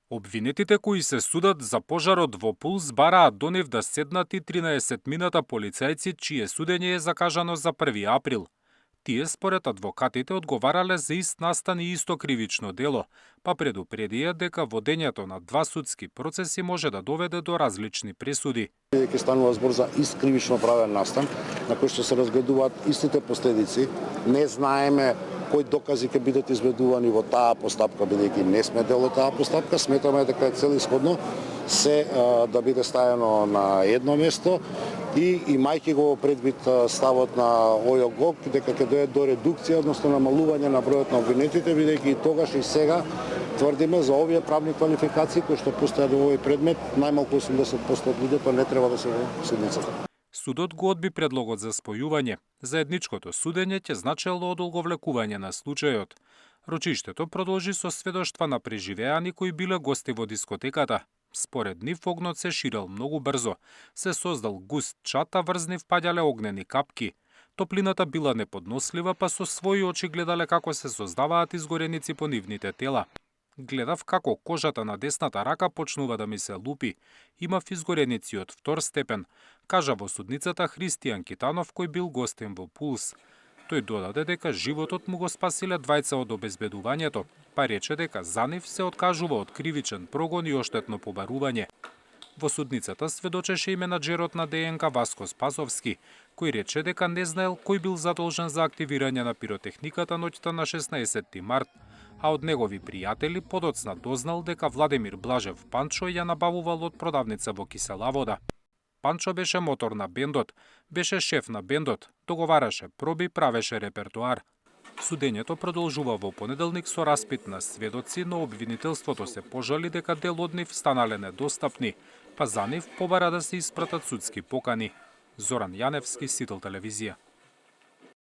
Обвинетите кои се судат за пожарот во Пулс бараат до нив да седнат и 13-мината полицајци чие судење е закажано за 1 април. Тие според адвокатите одговарале за ист настан и исто кривично дело, па предупредија дека водењето на два судски процеси може да доведе до различни пресуди. Ќе станува збор за ист кривично правен настан, на кој што се разгледуваат истите последици, не знаеме кои докази ќе бидат изведувани во таа постапка, бидејќи не сме дел од таа постапка, сметаме дека е целисходно се да биде ставено на едно место и имајќи го предвид ставот на ОЈО дека ќе дојде до редукција, односно намалување на бројот на обвинетите, бидејќи и тогаш и сега тврдиме за овие правни квалификации кои што постојат во овој предмет, најмалку 80% од луѓето не треба да се во судницата. Судот го одби предлогот за спојување. Заедничкото судење ќе значело одолговлекување на случајот. Рочиштето продолжи со сведоштва на преживеани кои биле гости во дискотеката. Според нив огнот се ширел многу брзо, се создал густ чат, а врз нив паѓале огнени капки. Топлината била неподнослива, па со своји очи гледале како се создаваат изгореници по нивните тела. Гледав како кожата на десната рака почнува да ми се лупи. Имав изгореници од 2 степен, кажа во судницата Христијан Китанов кој бил гостен во Пулс. Тој додаде дека животот му го спасиле двајца од обезбедувањето, па рече дека за нив се откажува од кривичен прогон и оштетно побарување. Во судницата сведочеше и менаџерот на ДНК Васко Спасовски, кој рече дека не знаел кој бил задолжен за активирање на пиротехниката ноќта на 16 март, а од негови пријатели подоцна дознал дека Владимир Блажев Панчо ја набавувал од продавница во Кисела Вода. Панчо беше мотор на бендот, беше шеф на бендот, договараше проби, правеше репертоар. Судењето продолжува во понеделник со распит на сведоци, но обвинителството се пожали дека дел од нив станале недостапни, па за нив побара да се испратат судски покани. Зоран Јаневски, Сител телевизија.